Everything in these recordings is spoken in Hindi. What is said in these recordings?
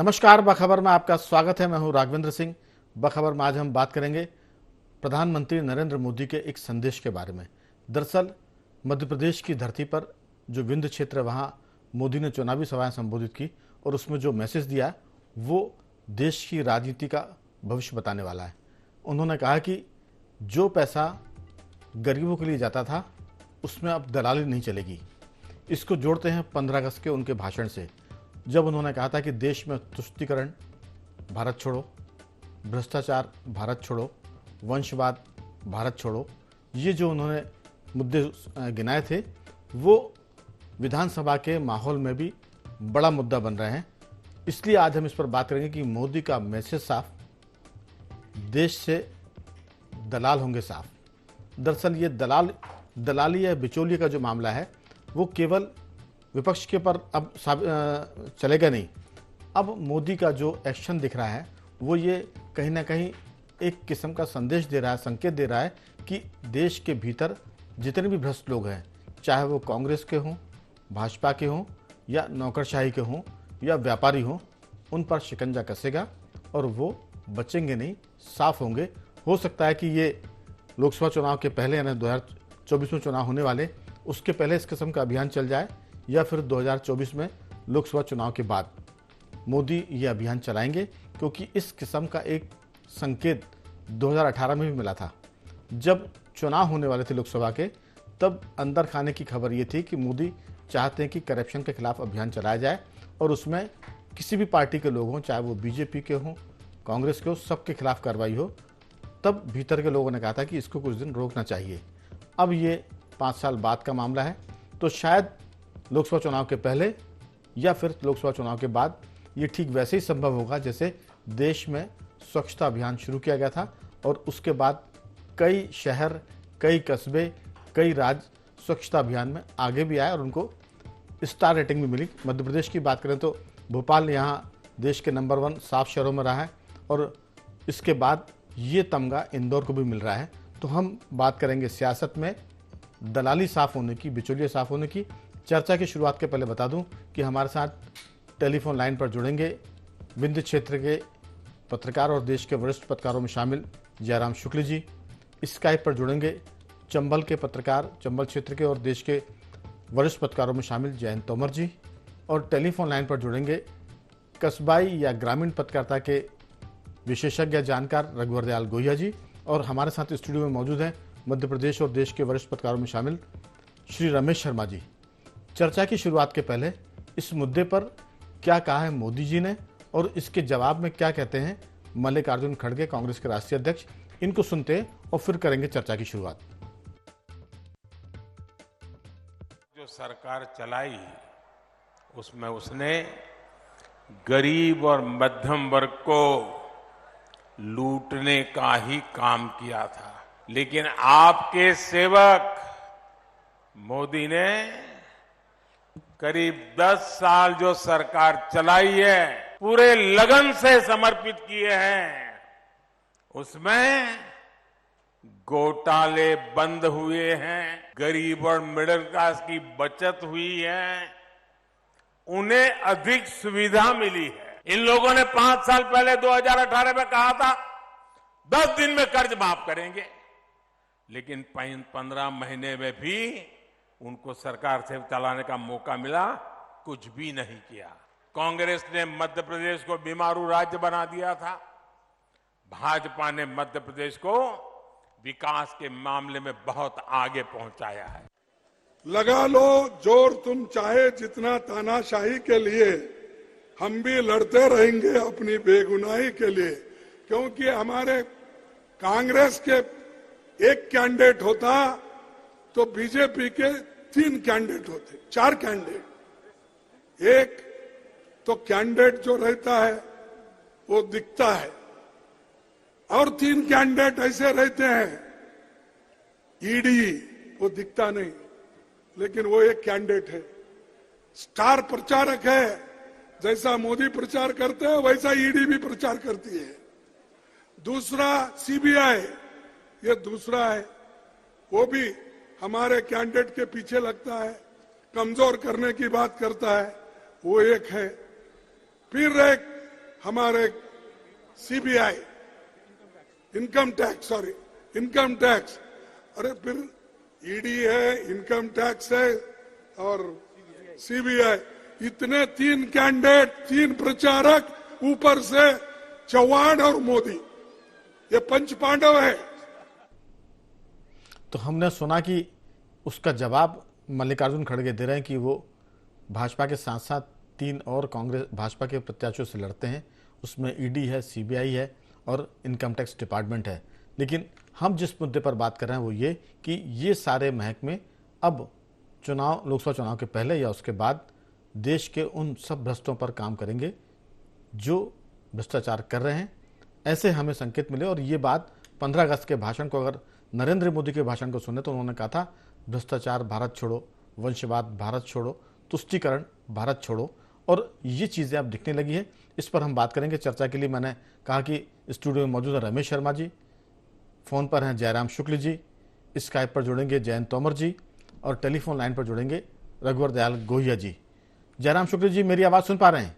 नमस्कार, बखबर में आपका स्वागत है। मैं हूं राघवेंद्र सिंह। बखबर में आज हम बात करेंगे प्रधानमंत्री नरेंद्र मोदी के एक संदेश के बारे में। दरअसल मध्य प्रदेश की धरती पर जो विंध्य क्षेत्र है, वहाँ मोदी ने चुनावी सभाएं संबोधित की और उसमें जो मैसेज दिया वो देश की राजनीति का भविष्य बताने वाला है। उन्होंने कहा कि जो पैसा गरीबों के लिए जाता था उसमें अब दलाली नहीं चलेगी। इसको जोड़ते हैं 15 अगस्त के उनके भाषण से, जब उन्होंने कहा था कि देश में तुष्टीकरण भारत छोड़ो, भ्रष्टाचार भारत छोड़ो, वंशवाद भारत छोड़ो। ये जो उन्होंने मुद्दे गिनाए थे वो विधानसभा के माहौल में भी बड़ा मुद्दा बन रहे हैं। इसलिए आज हम इस पर बात करेंगे कि मोदी का मैसेज साफ, देश से दलाल होंगे साफ। दरअसल ये दलाली या बिचौलिए का जो मामला है वो केवल विपक्ष के पर अब चलेगा नहीं। अब मोदी का जो एक्शन दिख रहा है वो ये कहीं ना कहीं एक किस्म का संदेश दे रहा है, संकेत दे रहा है कि देश के भीतर जितने भी भ्रष्ट लोग हैं, चाहे वो कांग्रेस के हों, भाजपा के हों या नौकरशाही के हों या व्यापारी हों, उन पर शिकंजा कसेगा और वो बचेंगे नहीं, साफ होंगे। हो सकता है कि ये लोकसभा चुनाव के पहले यानी 2024 में चुनाव होने वाले उसके पहले इस किस्म का अभियान चल जाए या फिर 2024 में लोकसभा चुनाव के बाद मोदी ये अभियान चलाएंगे, क्योंकि इस किस्म का एक संकेत 2018 में भी मिला था। जब चुनाव होने वाले थे लोकसभा के, तब अंदर खाने की खबर ये थी कि मोदी चाहते हैं कि करप्शन के खिलाफ अभियान चलाया जाए और उसमें किसी भी पार्टी के लोग हों, चाहे वो बीजेपी के हों, कांग्रेस के हों, सबके खिलाफ कार्रवाई हो। तब भीतर के लोगों ने कहा था कि इसको कुछ दिन रोकना चाहिए। अब ये 5 साल बाद का मामला है, तो शायद लोकसभा चुनाव के पहले या फिर लोकसभा चुनाव के बाद ये ठीक वैसे ही संभव होगा जैसे देश में स्वच्छता अभियान शुरू किया गया था और उसके बाद कई शहर, कई कस्बे, कई राज्य स्वच्छता अभियान में आगे भी आए और उनको स्टार रेटिंग भी मिली। मध्य प्रदेश की बात करें तो भोपाल यहाँ देश के नंबर 1 साफ शहरों में रहा है और इसके बाद ये तमगा इंदौर को भी मिल रहा है। तो हम बात करेंगे सियासत में दलाली साफ होने की, बिचौलिए साफ होने की। चर्चा की शुरुआत के पहले बता दूं कि हमारे साथ टेलीफोन लाइन पर जुड़ेंगे विंध्य क्षेत्र के पत्रकार और देश के वरिष्ठ पत्रकारों में शामिल जयराम शुक्ल जी। स्काइप पर जुड़ेंगे चंबल के पत्रकार, चंबल क्षेत्र के और देश के वरिष्ठ पत्रकारों में शामिल जयंत तोमर जी। और टेलीफोन लाइन पर जुड़ेंगे कस्बाई या ग्रामीण पत्रकारिता के विशेषज्ञ जानकार रघुवर दयाल गोहिया जी। और हमारे साथ स्टूडियो में मौजूद हैं मध्य प्रदेश और देश के वरिष्ठ पत्रकारों में शामिल श्री रमेश शर्मा जी। चर्चा की शुरुआत के पहले इस मुद्दे पर क्या कहा है मोदी जी ने और इसके जवाब में क्या कहते हैं मल्लिकार्जुन खड़गे, कांग्रेस के राष्ट्रीय अध्यक्ष, इनको सुनते हैं और फिर करेंगे चर्चा की शुरुआत। जो सरकार चलाई उसमें उसने गरीब और मध्यम वर्ग को लूटने का ही काम किया था, लेकिन आपके सेवक मोदी ने करीब 10 साल जो सरकार चलाई है, पूरे लगन से समर्पित किए हैं। उसमें घोटाले बंद हुए हैं, गरीब और मिडिल क्लास की बचत हुई है, उन्हें अधिक सुविधा मिली है। इन लोगों ने 5 साल पहले 2018 में कहा था 10 दिन में कर्ज माफ करेंगे, लेकिन 15 महीने में भी उनको सरकार से चलाने का मौका मिला, कुछ भी नहीं किया। कांग्रेस ने मध्य प्रदेश को बीमारू राज्य बना दिया था, भाजपा ने मध्य प्रदेश को विकास के मामले में बहुत आगे पहुंचाया है। लगा लो जोर तुम चाहे जितना, तानाशाही के लिए हम भी लड़ते रहेंगे अपनी बेगुनाही के लिए, क्योंकि हमारे कांग्रेस के एक कैंडिडेट होता तो बीजेपी के 3 कैंडिडेट होते, 4 कैंडिडेट। एक तो कैंडिडेट जो रहता है वो दिखता है और 3 कैंडिडेट ऐसे रहते हैं, ईडी वो दिखता नहीं लेकिन वो एक कैंडिडेट है, स्टार प्रचारक है। जैसा मोदी प्रचार करते हैं वैसा ईडी भी प्रचार करती है। दूसरा सीबीआई, ये दूसरा है, वो भी हमारे कैंडिडेट के पीछे लगता है, कमजोर करने की बात करता है, वो एक है। फिर एक हमारे सीबीआई, इनकम टैक्स, अरे फिर ईडी है, इनकम टैक्स है और सीबीआई, इतने 3 कैंडिडेट, 3 प्रचारक, ऊपर से चौहान और मोदी, ये पंच पांडव है। तो हमने सुना कि उसका जवाब मल्लिकार्जुन खड़गे दे रहे हैं कि वो भाजपा के साथ साथ 3 और कांग्रेस भाजपा के प्रत्याशियों से लड़ते हैं, उसमें ईडी है, सीबीआई है और इनकम टैक्स डिपार्टमेंट है। लेकिन हम जिस मुद्दे पर बात कर रहे हैं वो ये कि ये सारे महकमे अब चुनाव, लोकसभा चुनाव के पहले या उसके बाद देश के उन सब भ्रष्टों पर काम करेंगे जो भ्रष्टाचार कर रहे हैं, ऐसे हमें संकेत मिले। और ये बात 15 अगस्त के भाषण को, अगर नरेंद्र मोदी के भाषण को सुने तो उन्होंने कहा था भ्रष्टाचार भारत छोड़ो, वंशवाद भारत छोड़ो, तुष्टीकरण भारत छोड़ो, और ये चीज़ें अब दिखने लगी है। इस पर हम बात करेंगे। चर्चा के लिए मैंने कहा कि स्टूडियो में मौजूद है रमेश शर्मा जी, फ़ोन पर हैं जयराम शुक्ल जी, स्काइप पर जुड़ेंगे जयंत तोमर जी और टेलीफोन लाइन पर जुड़ेंगे रघुवर दयाल गोहिया जी। जयराम शुक्ल जी, मेरी आवाज़ सुन पा रहे हैं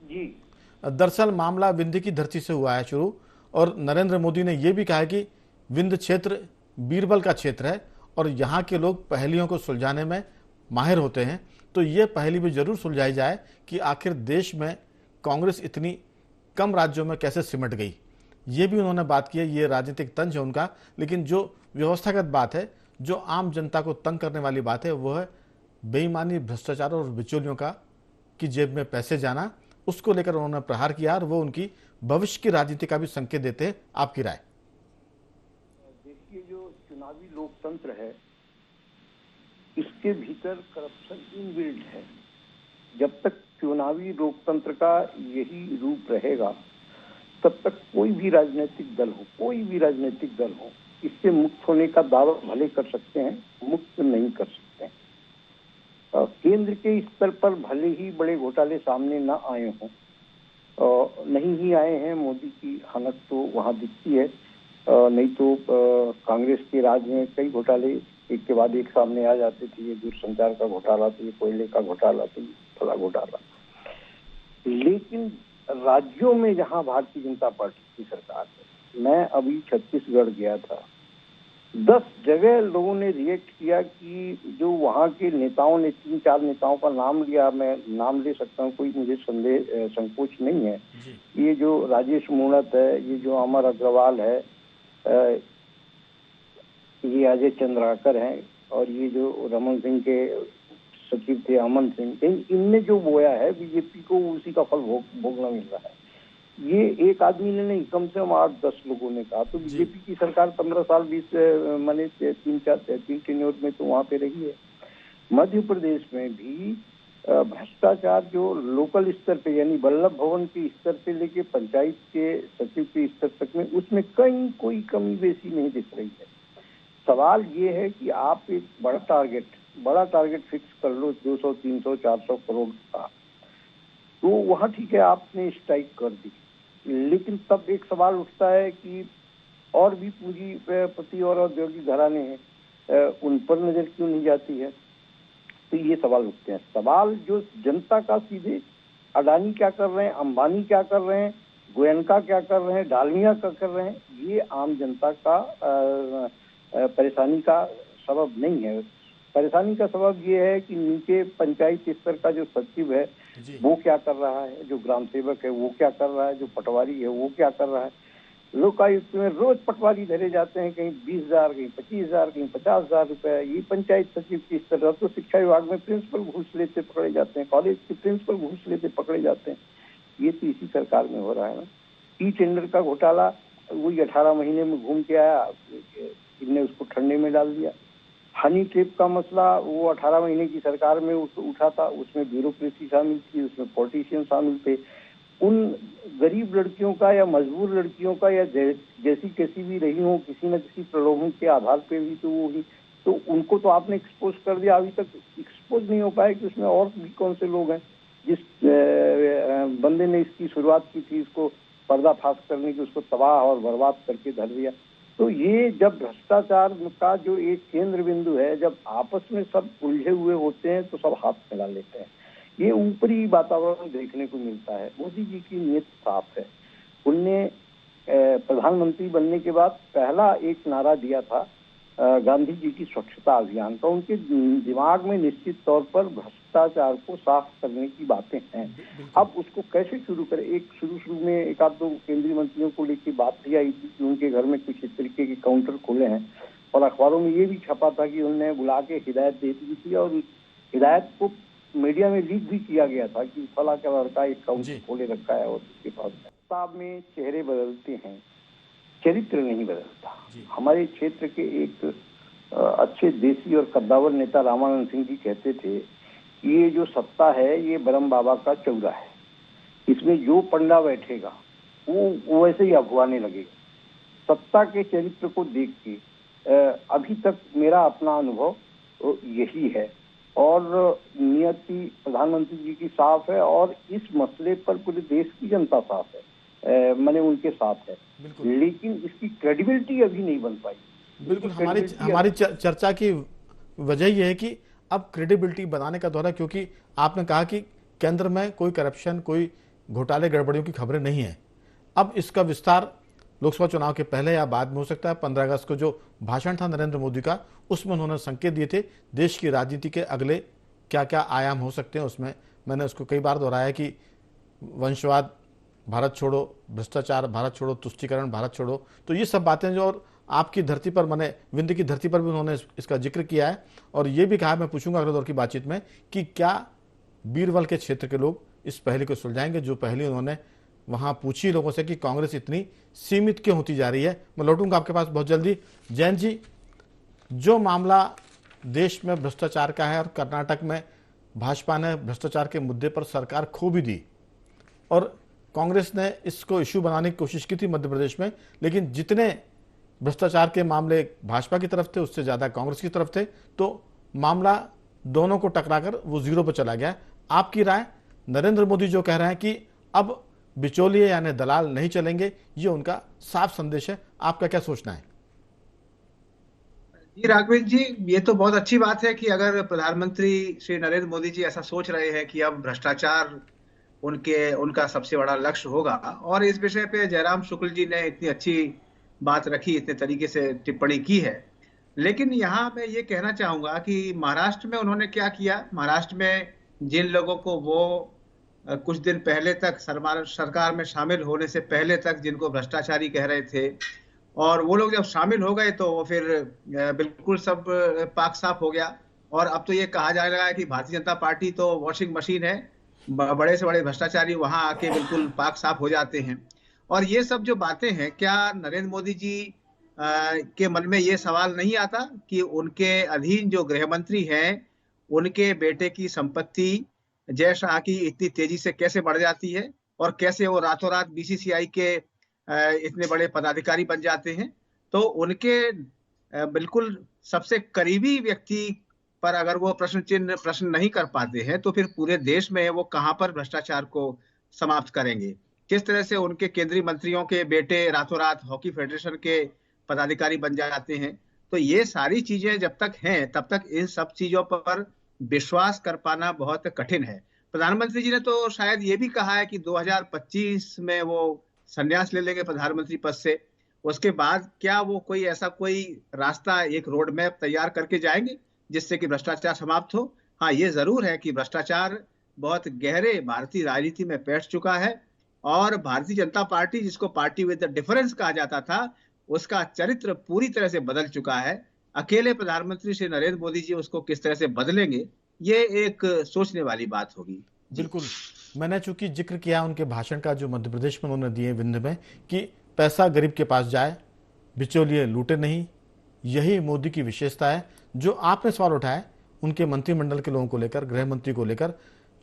जी? दरअसल मामला विंध्य की धरती से हुआ है शुरू, और नरेंद्र मोदी ने यह भी कहा है कि विंध्य क्षेत्र बीरबल का क्षेत्र है और यहाँ के लोग पहेलियों को सुलझाने में माहिर होते हैं। तो ये पहेली भी जरूर सुलझाई जाए कि आखिर देश में कांग्रेस इतनी कम राज्यों में कैसे सिमट गई। ये भी उन्होंने बात की है, ये राजनीतिक तंज है उनका। लेकिन जो व्यवस्थागत बात है, जो आम जनता को तंग करने वाली बात है, वो है बेईमानी, भ्रष्टाचार और बिचौलियों का की जेब में पैसे जाना। उसको लेकर उन्होंने प्रहार किया और वो उनकी भविष्य की राजनीति का भी संकेत देते हैं। आपकी राय? देखिए, जो चुनावी लोकतंत्र है इसके भीतर करप्शन इनबिल्ट है। जब तक चुनावी लोकतंत्र का यही रूप रहेगा तब तक कोई भी राजनीतिक दल हो, इससे मुक्त होने का दावा भले कर सकते हैं, मुक्त नहीं कर सकते हैं। केंद्र के स्तर पर भले ही बड़े घोटाले सामने ना आए हों, नहीं ही आए हैं, मोदी की हनक तो वहां दिखती है। नहीं तो कांग्रेस के राज में कई घोटाले एक के बाद एक सामने आ जाते थे। ये दूरसंचार का घोटाला, तो ये कोयले का घोटाला, तो ये थोड़ा घोटाला। लेकिन राज्यों में जहां भारतीय जनता पार्टी की सरकार है, मैं अभी छत्तीसगढ़ गया था, 10 जगह लोगों ने रिएक्ट किया कि जो वहां के नेताओं ने, 3-4 नेताओं का नाम लिया, मैं नाम ले सकता हूँ, कोई मुझे संकोच नहीं है। ये जो राजेश मूणत है, ये जो अमर अग्रवाल है, ये अजय चंद्राकर हैं, और ये जो रमन सिंह के सचिव थे अमन सिंह, इनने जो बोया है बीजेपी को, उसी का फल भोगना मिल रहा है। ये एक आदमी ने नहीं, कम से कम 8-10 लोगों ने कहा। तो बीजेपी की सरकार 15 साल 20 माने 3 टेन्योर में तो वहां पे रही है। मध्य प्रदेश में भी भ्रष्टाचार जो लोकल स्तर पे, यानी वल्लभ भवन के स्तर पे लेके पंचायत के सचिव के स्तर तक में, उसमें कहीं कोई कमी बेसी नहीं दिख रही है। सवाल ये है कि आप एक बड़ा टारगेट फिक्स कर लो, 200, 300, 400 करोड़ का, तो वहाँ ठीक है, आपने स्ट्राइक कर दी। लेकिन तब एक सवाल उठता है कि और भी पूंजीपति और औद्योगिक घराने हैं, उन पर नजर क्यों नहीं जाती है? तो ये सवाल उठते हैं। सवाल जो जनता का सीधे, अडानी क्या कर रहे हैं, अंबानी क्या कर रहे हैं, गोयनका क्या कर रहे हैं, डालमिया क्या कर रहे हैं, ये आम जनता का परेशानी का सबब नहीं है। परेशानी का सबब ये है कि नीचे पंचायत स्तर का जो सचिव है वो क्या कर रहा है, जो ग्राम सेवक है वो क्या कर रहा है, जो पटवारी है वो क्या कर रहा है। लोकायुक्त में रोज पटवारी धरे जाते हैं, कहीं 20,000, कहीं 25,000, कहीं 50,000 रुपए। ये पंचायत सचिव की स्तर, तो शिक्षा विभाग में प्रिंसिपल घूस लेते पकड़े जाते हैं, कॉलेज के प्रिंसिपल घूस लेते पकड़े जाते हैं। ये तो इसी सरकार में हो रहा है ना। ई टेंडर का घोटाला, वही 18 महीने में घूम के आया, इनने उसको ठंडे में डाल दिया। हनी ट्रैप का मसला, वो 18 महीने की सरकार में उठा था, उसमें ब्यूरोक्रेसी शामिल थी, उसमें पॉलिटिशियन शामिल थे। उन गरीब लड़कियों का या मजबूर लड़कियों का, या जैसी कैसी भी रही हो, किसी न किसी प्रलोभन के आधार पे भी तो वो ही, तो उनको तो आपने एक्सपोज कर दिया। अभी तक एक्सपोज नहीं हो पाया कि उसमें और भी कौन से लोग हैं। जिस बंदे ने इसकी शुरुआत की थी, इसको पर्दाफाश करने की, उसको तबाह और बर्बाद करके धर दिया। तो ये जब भ्रष्टाचार का जो एक केंद्र बिंदु है, जब आपस में सब उलझे हुए होते हैं तो सब हाथ मिला लेते हैं। ये ऊपरी वातावरण देखने को मिलता है। मोदी जी की नीयत साफ है। उनने प्रधानमंत्री बनने के बाद पहला एक नारा दिया था गांधी जी की स्वच्छता अभियान का। उनके दिमाग में निश्चित तौर पर भ्रष्टाचार को साफ करने की बातें हैं। अब उसको कैसे शुरू करें? एक शुरू में एक आध दो केंद्रीय मंत्रियों को लेकर बात भी आई थी कि उनके घर में कुछ इस तरीके के काउंटर खोले हैं, और अखबारों में ये भी छपा था कि उन्होंने बुला के हिदायत दे दी थी, और हिदायत को मीडिया में लीक भी किया गया था कि फला का लड़का एक काउंटर खोले रखा है और उसके पास साहब में चेहरे बदलते हैं, चरित्र नहीं बदलता। हमारे क्षेत्र के एक अच्छे देसी और कद्दावर नेता रामानंद सिंह जी कहते थे, ये जो सत्ता है ये ब्रह्म बाबा का चौरा है, इसमें जो पंडा बैठेगा वो वैसे ही अफवाने लगेगा। सत्ता के चरित्र को देख के अभी तक मेरा अपना अनुभव यही है, और नियति प्रधानमंत्री जी की साफ है, और इस मसले पर पूरे देश की जनता साफ है, मैंने उनके साथ है, लेकिन इसकी क्रेडिबिलिटी अभी नहीं बन पाई। बिल्कुल, हमारी चर्चा की वजह यह है कि अब क्रेडिबिलिटी बनाने का दौर है, क्योंकि आपने कहा कि केंद्र में कोई करप्शन, कोई घोटाले गड़बड़ियों की खबरें नहीं है। अब इसका विस्तार लोकसभा चुनाव के पहले या बाद में हो सकता है। 15 अगस्त को जो भाषण था नरेंद्र मोदी का, उसमें उन्होंने संकेत दिए थे देश की राजनीति के अगले क्या क्या आयाम हो सकते हैं। उसमें मैंने उसको कई बार दोहराया कि वंशवाद भारत छोड़ो, भ्रष्टाचार भारत छोड़ो, तुष्टीकरण भारत छोड़ो। तो ये सब बातें जो, और आपकी धरती पर, मैंने विंध्य की धरती पर भी उन्होंने इसका जिक्र किया है। और ये भी कहा, मैं पूछूंगा अगले दौर की बातचीत में, कि क्या बीरबल के क्षेत्र के लोग इस पहली को सुलझाएंगे, जो पहली उन्होंने वहां पूछी लोगों से कि कांग्रेस इतनी सीमित क्यों होती जा रही है। मैं लौटूंगा आपके पास बहुत जल्दी। जैन जी, जो मामला देश में भ्रष्टाचार का है, और कर्नाटक में भाजपा ने भ्रष्टाचार के मुद्दे पर सरकार खो भी दी, और कांग्रेस ने इसको इश्यू बनाने की कोशिश की थी मध्य प्रदेश में, लेकिन जितने भ्रष्टाचार के मामले भाजपा की तरफ थे उससे ज्यादा कांग्रेस की तरफ थे, तो मामला दोनों को टकराकर वो जीरो पर चला गया। आपकी राय? नरेंद्र मोदी जो कह रहे हैं कि अब बिचौलिए यानी दलाल नहीं चलेंगे, ये उनका साफ संदेश है, आपका क्या सोचना है? जी राघवेंद्र जी, ये तो बहुत अच्छी बात है कि अगर प्रधानमंत्री श्री नरेंद्र मोदी जी ऐसा सोच रहे हैं कि अब भ्रष्टाचार उनका सबसे बड़ा लक्ष्य होगा, और इस विषय पे जयराम शुक्ल जी ने इतनी अच्छी बात रखी, इतने तरीके से टिप्पणी की है। लेकिन यहाँ मैं ये कहना चाहूंगा कि महाराष्ट्र में उन्होंने क्या किया। महाराष्ट्र में जिन लोगों को वो कुछ दिन पहले तक सरकार में शामिल होने से पहले तक जिनको भ्रष्टाचारी कह रहे थे, और वो लोग जब शामिल हो गए तो वो फिर बिल्कुल सब पाक साफ हो गया। और अब तो ये कहा जाने लगा है कि भारतीय जनता पार्टी तो वॉशिंग मशीन है, बड़े से बड़े भ्रष्टाचारी वहां आके बिल्कुल पाक साफ हो जाते हैं। और ये सब जो बातें हैं, क्या नरेंद्र मोदी जी के मन में ये सवाल नहीं आता कि उनके अधीन जो गृह मंत्री हैं, उनके बेटे की संपत्ति जय शाह की इतनी तेजी से कैसे बढ़ जाती है, और कैसे वो रातों रात बीसीसीआई के इतने बड़े पदाधिकारी बन जाते हैं। तो उनके बिल्कुल सबसे करीबी व्यक्ति पर अगर वो प्रश्न नहीं कर पाते हैं, तो फिर पूरे देश में वो कहां पर भ्रष्टाचार को समाप्त करेंगे? किस तरह से उनके केंद्रीय मंत्रियों के बेटे रातों रात हॉकी फेडरेशन के पदाधिकारी बन जाते हैं? तो ये सारी चीजें जब तक हैं, तब तक इन सब चीजों पर विश्वास कर पाना बहुत कठिन है। प्रधानमंत्री जी ने तो शायद ये भी कहा है कि 2025 में वो संन्यास ले लेंगे प्रधानमंत्री पद से। उसके बाद क्या वो कोई ऐसा कोई रास्ता, एक रोड मैप तैयार करके जाएंगे जिससे कि भ्रष्टाचार समाप्त हो? हाँ, ये जरूर है कि भ्रष्टाचार बहुत गहरे भारतीय राजनीति में बैठ चुका है, और भारतीय जनता पार्टी, जिसको पार्टी विद द डिफरेंस कहा जाता था, उसका चरित्र पूरी तरह से बदल चुका है। अकेले प्रधानमंत्री श्री नरेंद्र मोदी जी उसको किस तरह से बदलेंगे, ये एक सोचने वाली बात होगी। बिल्कुल, मैंने चूंकि जिक्र किया उनके भाषण का जो मध्य प्रदेश में उन्होंने दिए विंध्य में, कि पैसा गरीब के पास जाए, बिचौलिए लूटे नहीं, यही मोदी की विशेषता है। जो आपने सवाल उठाया उनके मंत्रिमंडल के लोगों को लेकर, गृह मंत्री को लेकर,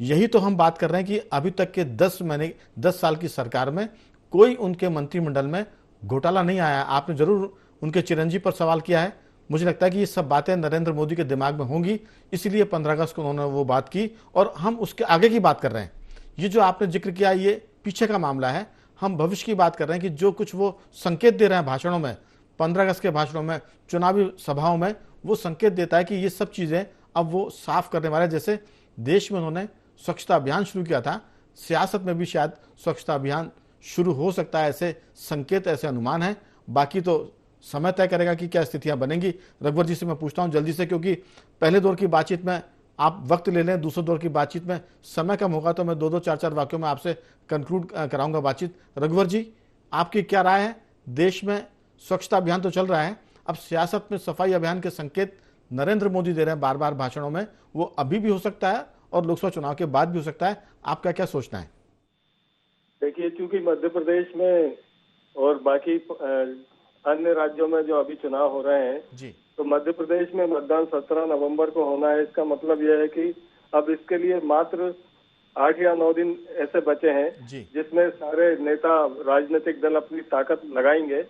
यही तो हम बात कर रहे हैं कि अभी तक के 10 साल की सरकार में कोई उनके मंत्रिमंडल में घोटाला नहीं आया। आपने जरूर उनके चिरंजीव पर सवाल किया है। मुझे लगता है कि ये सब बातें नरेंद्र मोदी के दिमाग में होंगी, इसीलिए 15 अगस्त को उन्होंने वो बात की, और हम उसके आगे की बात कर रहे हैं। ये जो आपने जिक्र किया ये पीछे का मामला है, हम भविष्य की बात कर रहे हैं कि जो कुछ वो संकेत दे रहे हैं भाषणों में, 15 अगस्त के भाषणों में, चुनावी सभाओं में, वो संकेत देता है कि ये सब चीजें अब वो साफ करने वाले, जैसे देश में उन्होंने स्वच्छता अभियान शुरू किया था, सियासत में भी शायद स्वच्छता अभियान शुरू हो सकता है, ऐसे संकेत, ऐसे अनुमान है। बाकी तो समय तय करेगा कि क्या स्थितियां बनेंगी। रघुवर जी से मैं पूछता हूं जल्दी से, क्योंकि पहले दौर की बातचीत में आप वक्त ले लें, दूसरे दौर की बातचीत में समय कम होगा, तो मैं 2-2, 4-4 वाक्यों में आपसे कंक्लूड कराऊंगा बातचीत। रघुवर जी, आपकी क्या राय है? देश में स्वच्छता अभियान तो चल रहा है, अब सियासत में सफाई अभियान के संकेत नरेंद्र मोदी दे रहे हैं बार बार भाषणों में, वो अभी भी हो सकता है और लोकसभा चुनाव के बाद भी हो सकता है। आपका क्या सोचना है? देखिए, चूंकि मध्य प्रदेश में और बाकी अन्य राज्यों में जो अभी चुनाव हो रहे हैं जी, तो मध्य प्रदेश में मतदान 17 नवंबर को होना है। इसका मतलब यह है कि अब इसके लिए मात्र 8 या 9 दिन ऐसे बचे हैं जी, जिसमें सारे नेता, राजनीतिक दल अपनी ताकत लगाएंगे।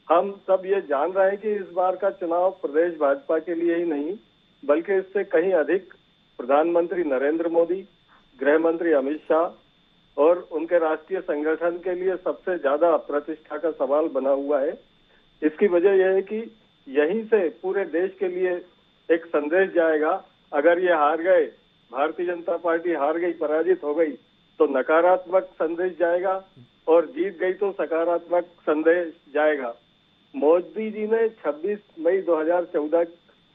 हम सब ये जान रहे हैं कि इस बार का चुनाव प्रदेश भाजपा के लिए ही नहीं बल्कि इससे कहीं अधिक प्रधानमंत्री नरेंद्र मोदी, गृह मंत्री अमित शाह और उनके राष्ट्रीय संगठन के लिए सबसे ज्यादा प्रतिष्ठा का सवाल बना हुआ है। इसकी वजह यह है कि यहीं से पूरे देश के लिए एक संदेश जाएगा। अगर ये हार गए, भारतीय जनता पार्टी हार गई, पराजित हो गई, तो नकारात्मक संदेश जाएगा और जीत गई तो सकारात्मक संदेश जाएगा। मोदी जी ने 26 मई 2014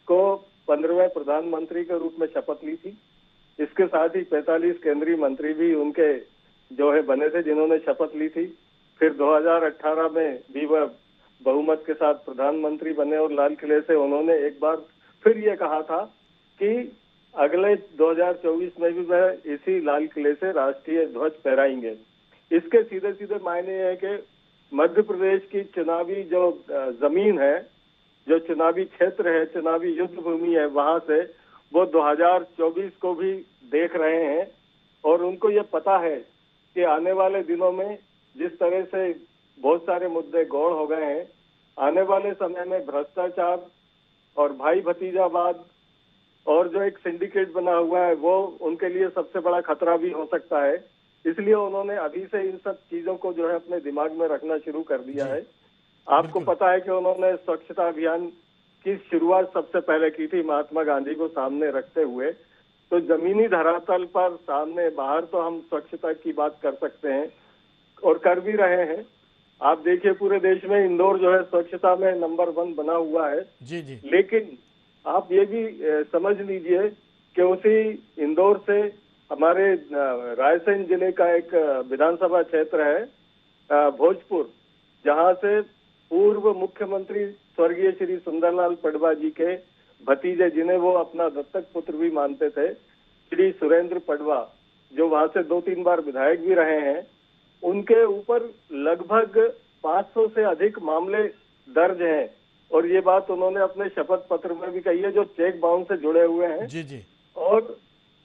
को 15वें प्रधानमंत्री के रूप में शपथ ली थी। इसके साथ ही 45 केंद्रीय मंत्री भी उनके जो है बने थे जिन्होंने शपथ ली थी। फिर 2018 में भी वह बहुमत के साथ प्रधानमंत्री बने और लाल किले से उन्होंने एक बार फिर ये कहा था कि अगले 2024 में भी वह इसी लाल किले से राष्ट्रीय ध्वज फहराएंगे। इसके सीधे सीधे मायने है कि मध्य प्रदेश की चुनावी जो जमीन है, जो चुनावी क्षेत्र है, चुनावी युद्ध भूमि है, वहां से वो 2024 को भी देख रहे हैं और उनको ये पता है कि आने वाले दिनों में जिस तरह से बहुत सारे मुद्दे गौड़ हो गए हैं, आने वाले समय में भ्रष्टाचार और भाई भतीजावाद और जो एक सिंडिकेट बना हुआ है वो उनके लिए सबसे बड़ा खतरा भी हो सकता है। इसलिए उन्होंने अभी से इन सब चीजों को जो है अपने दिमाग में रखना शुरू कर दिया है। आपको पता है कि उन्होंने स्वच्छता अभियान की शुरुआत सबसे पहले की थी महात्मा गांधी को सामने रखते हुए। तो जमीनी धरातल पर सामने बाहर तो हम स्वच्छता की बात कर सकते हैं और कर भी रहे हैं। आप देखिए पूरे देश में इंदौर जो है स्वच्छता में नंबर 1 बना हुआ है। जी जी। लेकिन आप ये भी समझ लीजिए कि उसी इंदौर से हमारे रायसेन जिले का एक विधानसभा क्षेत्र है भोजपुर, जहां से पूर्व मुख्यमंत्री स्वर्गीय श्री सुंदरलाल पडवा जी के भतीजे, जिन्हें वो अपना दत्तक पुत्र भी मानते थे, श्री सुरेंद्र पडवा, जो वहां से 2-3 बार विधायक भी रहे हैं, उनके ऊपर लगभग 500 से अधिक मामले दर्ज हैं। और ये बात उन्होंने अपने शपथ पत्र में भी कही है, जो चेक बाउंस से जुड़े हुए हैं। जी जी। और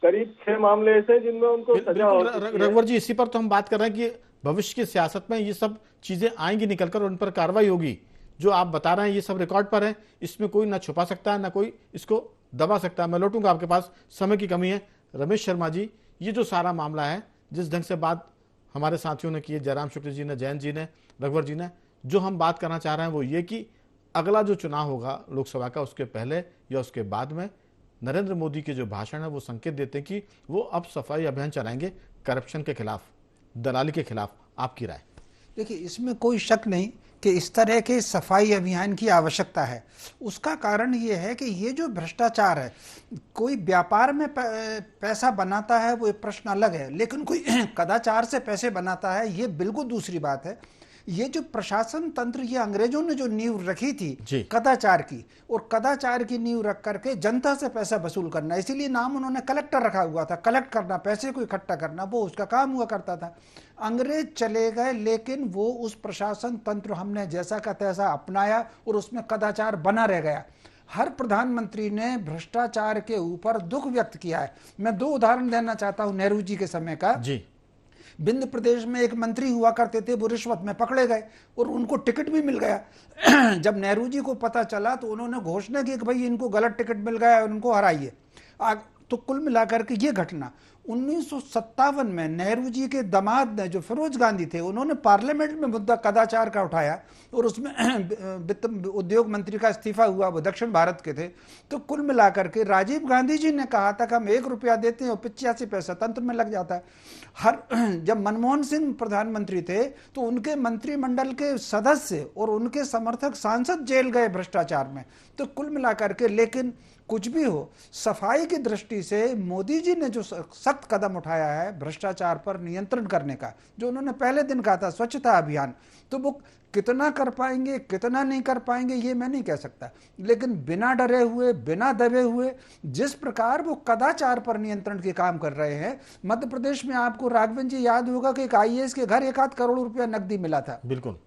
करीब 6 मामले ऐसे हैं जिनमें उनको सजा हो चुकी है। रघुवर जी, इसी पर तो हम बात कर रहे हैं कि भविष्य की सियासत में ये सब चीजें आएंगी निकलकर और उन पर कार्रवाई होगी। जो आप बता रहे हैं ये सब रिकॉर्ड पर है, इसमें कोई ना छुपा सकता है ना कोई इसको दबा सकता है। मैं लौटूंगा आपके पास, समय की कमी है। रमेश शर्मा जी, ये जो सारा मामला है, जिस ढंग से बात हमारे साथियों ने की है, जयराम शुक्ल जी ने, जयंत जी ने, रघुवर जी ने, जो हम बात करना चाह रहे हैं वो ये कि अगला जो चुनाव होगा लोकसभा का, उसके पहले या उसके बाद में नरेंद्र मोदी के जो भाषण है वो संकेत देते हैं कि वो अब सफाई अभियान चलाएंगे करप्शन के खिलाफ, दलाली के खिलाफ। आपकी राय? देखिए, इसमें कोई शक नहीं कि इस तरह के सफाई अभियान की आवश्यकता है। उसका कारण ये है कि ये जो भ्रष्टाचार है, कोई व्यापार में पैसा बनाता है वो एक प्रश्न अलग है, लेकिन कोई कदाचार से पैसे बनाता है ये बिल्कुल दूसरी बात है। ये जो प्रशासन तंत्र, ये अंग्रेजों ने जो नींव रखी थी कदाचार की, और कदाचार की नींव रख करके जनता से पैसा वसूल करना, इसीलिए नाम उन्होंने कलेक्टर रखा हुआ था। कलेक्ट करना, पैसे को इकट्ठा करना, वो उसका काम हुआ करता था। अंग्रेज चले गए, लेकिन वो उस प्रशासन तंत्र हमने जैसा का तैसा अपनाया और उसमें कदाचार बना रह गया। हर प्रधानमंत्री ने भ्रष्टाचार के ऊपर दुख व्यक्त किया है। मैं 2 उदाहरण देना चाहता हूं नेहरू जी के समय का। जी। विंध्य प्रदेश में एक मंत्री हुआ करते थे, वो रिश्वत में पकड़े गए और उनको टिकट भी मिल गया। जब नेहरू जी को पता चला तो उन्होंने घोषणा की कि भाई इनको गलत टिकट मिल गया, उनको हराइए। तो कुल मिलाकर के ये घटना, 1957 में नेहरू जी के दामाद ने, जो फिरोज गांधी थे, उन्होंने पार्लियामेंट में मुद्दा कदाचार का उठाया और उसमें वित्त उद्योग मंत्री का इस्तीफा हुआ, वो दक्षिण भारत के थे। तो कुल मिलाकर के राजीव गांधी जी ने कहा था कि हम 1 रुपया देते हैं और 85 पैसा तंत्र में लग जाता है। जब मनमोहन सिंह प्रधानमंत्री थे तो उनके मंत्रिमंडल के सदस्य और उनके समर्थक सांसद जेल गए भ्रष्टाचार में। तो कुल मिलाकर के, लेकिन कुछ भी हो, सफाई की दृष्टि से मोदी जी ने जो सख्त कदम उठाया है भ्रष्टाचार पर नियंत्रण करने का, जो उन्होंने पहले दिन कहा था स्वच्छता अभियान, तो वो कितना कर पाएंगे कितना नहीं कर पाएंगे ये मैं नहीं कह सकता, लेकिन बिना डरे हुए, बिना दबे हुए जिस प्रकार वो कदाचार पर नियंत्रण के काम कर रहे हैं। मध्य प्रदेश में आपको राघवन जी याद होगा कि एक IAS के घर 1 आध करोड़ रुपया नकदी मिला था। बिल्कुल।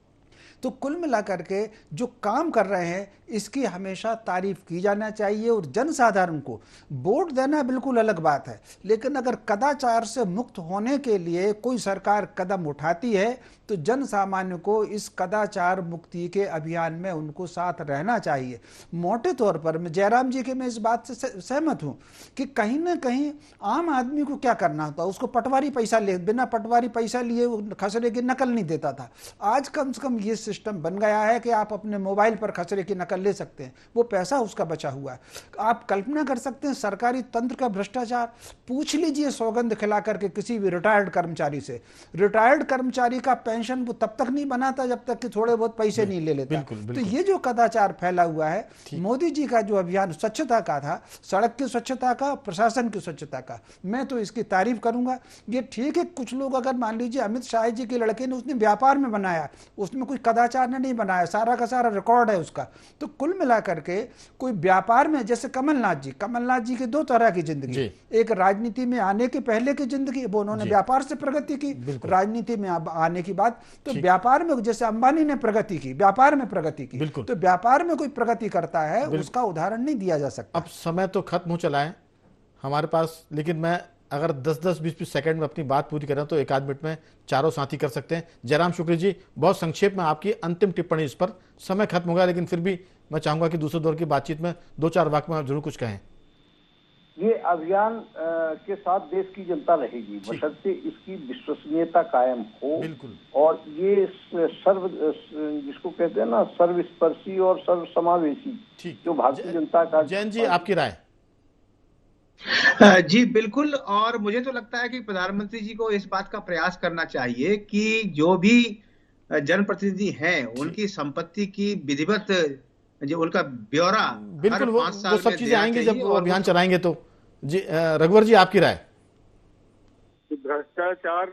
तो कुल मिलाकर के जो काम कर रहे हैं इसकी हमेशा तारीफ की जाना चाहिए। और जनसाधारण को वोट देना बिल्कुल अलग बात है, लेकिन अगर कदाचार से मुक्त होने के लिए कोई सरकार कदम उठाती है तो जन सामान्य को इस कदाचार मुक्ति के अभियान में उनको साथ रहना चाहिए। मोटे तौर पर मैं जयराम जी के मैं इस बात से सहमत हूं कि कहीं ना कहीं आम आदमी को क्या करना होता, उसको पटवारी पैसा ले, बिना पटवारी पैसा लिए खसरे की नकल नहीं देता था। आज कम से कम ये सिस्टम बन गया है कि आप अपने मोबाइल पर खसरे की नकल ले सकते हैं, वो पैसा उसका बचा हुआ है। आप कल्पना कर सकते हैं सरकारी तंत्र का भ्रष्टाचार। पूछ लीजिए सौगंध खिला करके किसी भी रिटायर्ड कर्मचारी से, रिटायर्ड कर्मचारी का पेंशन वो तब तक नहीं बनाता जब तक कि थोड़े बहुत पैसे नहीं ले लेता। तो ये जो कदाचार फैला हुआ है, मोदी जी का जो अभियान स्वच्छता का था, सड़क की स्वच्छता का, प्रशासन की स्वच्छता का, मैं तो इसकी तारीफ करूंगा। ये ठीक है, कुछ लोग अगर मान लीजिए अमित शाह जी के लड़के ने उसने व्यापार में बनाया, उसमें कोई कदाचार ने नहीं बनाया, सारा का सारा रिकॉर्ड है उसका। तो कुल मिलाकर के कोई व्यापार में, जैसे कमलनाथ जी की 2 तरह की जिंदगी, एक राजनीति में आने के पहले की जिंदगी, वो उन्होंने व्यापार से प्रगति की, राजनीति में आने की बात। तो व्यापार में जैसे अंबानी ने प्रगति की, व्यापार में प्रगति की, तो व्यापार में कोई प्रगति करता है उसका उदाहरण नहीं दिया जा सकता। अब समय तो खत्म हो चला है हमारे पास, लेकिन मैं अगर 10-10, 20-20 सेकंड में अपनी बात पूरी करें तो 1 आध मिनट में चारों साथी कर सकते हैं। जयराम शुक्ल जी, बहुत संक्षेप में आपकी अंतिम टिप्पणी इस पर। समय खत्म होगा, लेकिन फिर भी मैं चाहूंगा कि दूसरे दौर की बातचीत में 2-4 वाक्य में जरूर कुछ कहें। ये अभियान के साथ देश की जनता रहेगी, बशर्ते इसकी विश्वसनीयता कायम हो। बिल्कुल। और ये जिसको कहते हैं ना, सर्वस्पर्शी और सर्वसमावेशी जो भारतीय जनता का। जैन जी, आपकी राय? जी बिल्कुल, और मुझे तो लगता है कि प्रधानमंत्री जी को इस बात का प्रयास करना चाहिए कि जो भी जनप्रतिनिधि हैं उनकी संपत्ति की विधिवत जो उनका ब्यौरा, बिल्कुल, वो सब चीजें आएंगी जब वो अभियान चलाएंगे। तो जी रघुवर जी, आपकी राय? भ्रष्टाचार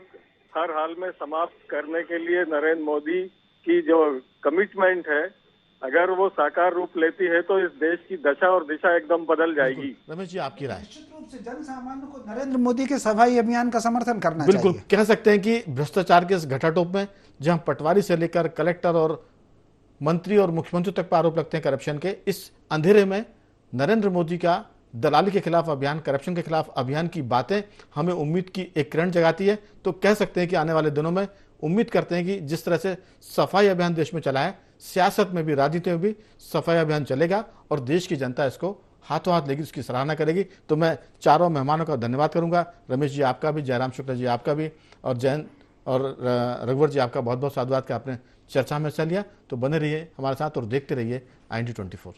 हर हाल में समाप्त करने के लिए नरेंद्र मोदी की जो कमिटमेंट है, अगर वो साकार रूप लेती है तो इस देश की दशा और दिशा एकदम बदल जाएगी। रमेश जी, आपकी राय? निश्चित रूप से जन सामान्य को नरेंद्र मोदी के सफाई अभियान का समर्थन करना चाहिए। बिल्कुल, कह सकते हैं कि भ्रष्टाचार के इस घटाटोप में जहां पटवारी से लेकर कलेक्टर और मंत्री और मुख्यमंत्री तक पर आरोप लगते हैं करप्शन के, इस अंधेरे में नरेंद्र मोदी का दलाली के खिलाफ अभियान, करप्शन के खिलाफ अभियान की बातें हमें उम्मीद की एक किरण जगाती है। तो कह सकते हैं कि आने वाले दिनों में उम्मीद करते हैं कि जिस तरह से सफाई अभियान देश में चला है, सियासत में भी, राजनीति में भी सफाई अभियान चलेगा और देश की जनता इसको हाथों हाथ लेगी, उसकी सराहना करेगी। तो मैं चारों मेहमानों का धन्यवाद करूंगा। रमेश जी आपका भी, जयराम शुक्ला जी आपका भी, और जैन और रघुवर जी आपका बहुत बहुत साधुवाद कि आपने चर्चा में हिस्सा लिया। तो बने रहिए हमारे साथ और देखते रहिए IND 24।